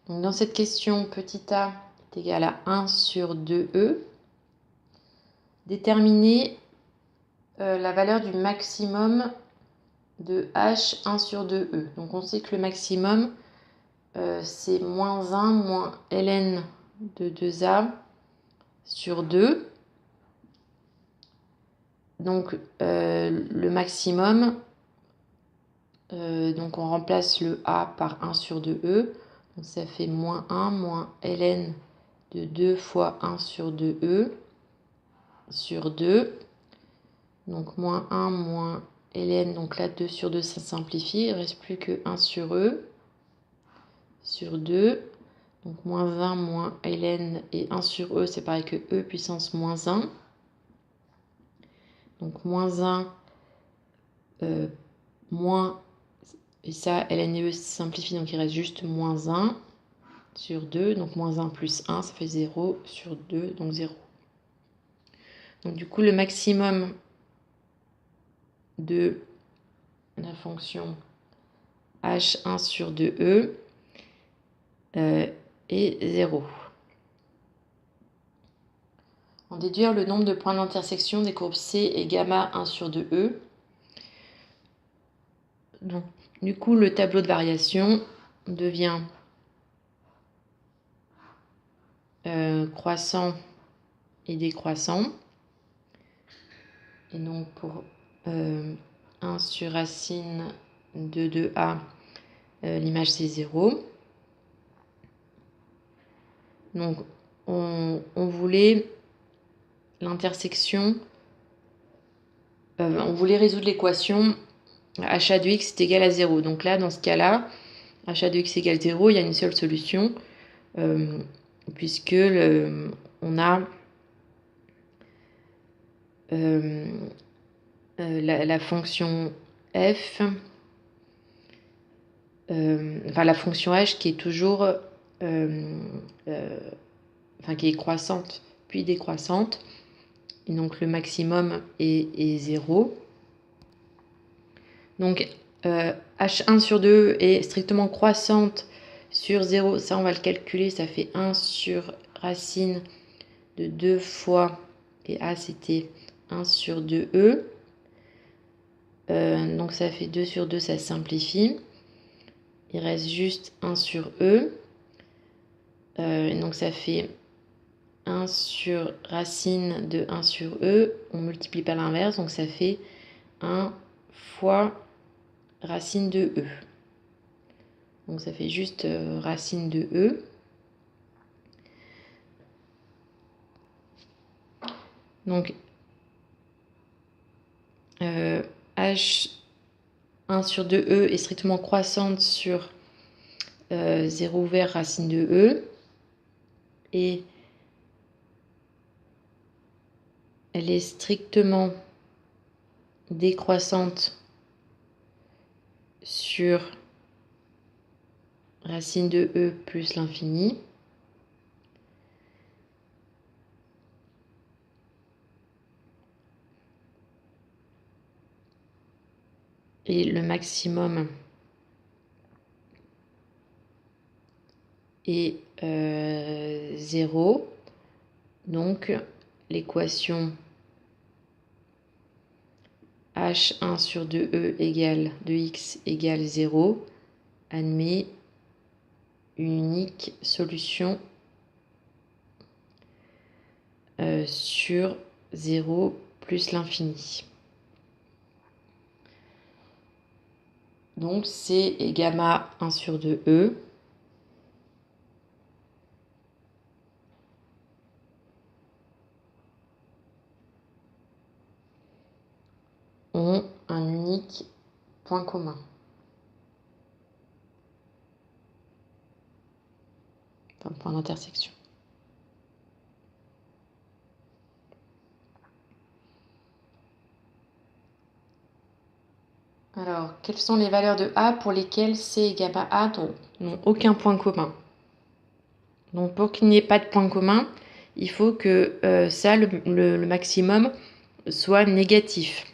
Donc dans cette question, petit a est égal à 1 sur 2e. Déterminer la valeur du maximum de h 1 sur 2e. Donc on sait que le maximum, c'est moins 1 moins ln de 2a sur 2. Donc le maximum, donc on remplace le a par 1 sur 2e. Donc ça fait moins 1 moins ln de 2 fois 1 sur 2e sur 2. Donc moins 1 moins ln, donc là 2 sur 2 ça simplifie, il ne reste plus que 1 sur e sur 2. Donc moins 1 moins ln et 1 sur e, c'est pareil que e puissance moins 1. Donc moins 1 moins, et ça ln et e simplifie, donc il reste juste moins 1 sur 2. Donc moins 1 plus 1, ça fait 0 sur 2, donc 0. Donc du coup le maximum de la fonction h1 sur 2e est 0. En déduire le nombre de points d'intersection des courbes C et gamma 1 sur 2e. Donc, du coup, le tableau de variation devient croissant et décroissant. Et donc, pour 1 sur racine de 2a, l'image c'est 0. Donc, on voulait l'intersection, on voulait résoudre l'équation h de x est égal à 0. Donc là, dans ce cas-là, h de x égale 0, il y a une seule solution, puisque on a la fonction f, enfin la fonction h qui est toujours, qui est croissante puis décroissante, et donc le maximum est 0. Donc h1 sur 2 est strictement croissante sur 0, ça on va le calculer, ça fait 1 sur racine de 2 fois, et a c'était 1 sur 2e. Donc ça fait 2 sur 2, ça simplifie. Il reste juste 1 sur e. Donc ça fait 1 sur racine de 1 sur e. On multiplie par l'inverse, donc ça fait 1 fois racine de e. Donc ça fait juste racine de e. Donc h1 sur 2e est strictement croissante sur 0 ouvert racine de e. Et elle est strictement décroissante sur racine de e plus l'infini. Et le maximum est 0. Donc l'équation h1 sur 2e égale 2x égale 0 admet une unique solution sur 0 plus l'infini. Donc C et gamma 1 sur 2e ont un unique point commun. Enfin, point d'intersection. Alors, quelles sont les valeurs de A pour lesquelles C et gamma A n'ont aucun point commun? Donc, pour qu'il n'y ait pas de point commun, il faut que le maximum, soit négatif.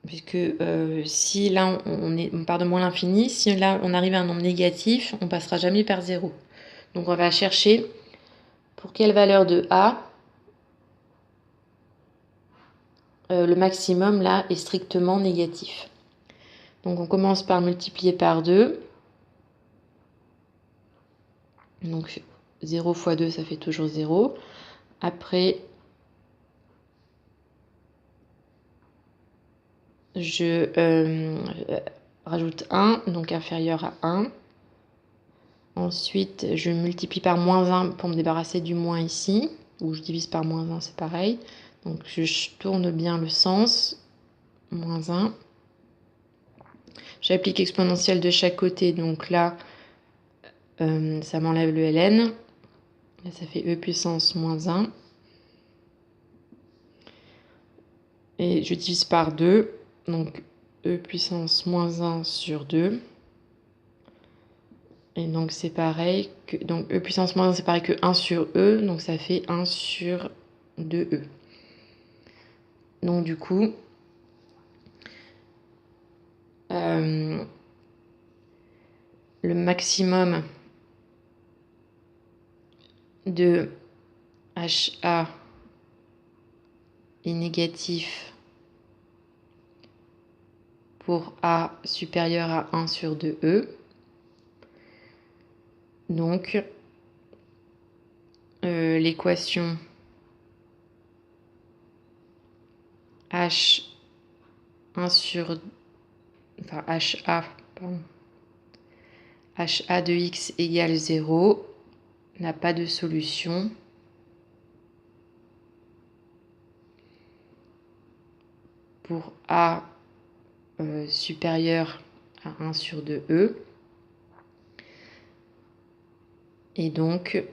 puisque si là on part de moins l'infini, si là on arrive à un nombre négatif, on passera jamais par 0. Donc on va chercher pour quelle valeur de A le maximum là est strictement négatif. Donc on commence par multiplier par 2. Donc 0 fois 2, ça fait toujours 0. Après, je rajoute 1, donc inférieur à 1. Ensuite, je multiplie par moins 1 pour me débarrasser du moins ici. Ou je divise par moins 1, c'est pareil. Donc je tourne bien le sens. Moins 1. J'applique exponentielle de chaque côté. Donc là, ça m'enlève le ln. Là, ça fait e puissance moins 1. Et je divise par 2. Donc e puissance moins 1 sur 2. Et donc c'est pareil que donc e puissance moins 1, c'est pareil que 1 sur e, donc ça fait 1 sur 2e. Donc du coup, le maximum de HA est négatif pour A supérieur à 1 sur 2e. Donc l'équation H1 sur enfin HA, pardon, HA de x égale 0 n'a pas de solution pour A supérieur à 1 sur 2e. Et donc,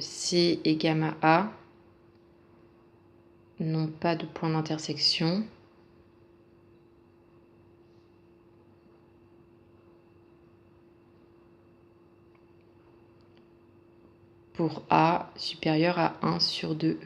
C et gamma A n'ont pas de point d'intersection. Pour A supérieur à 1 sur 2e.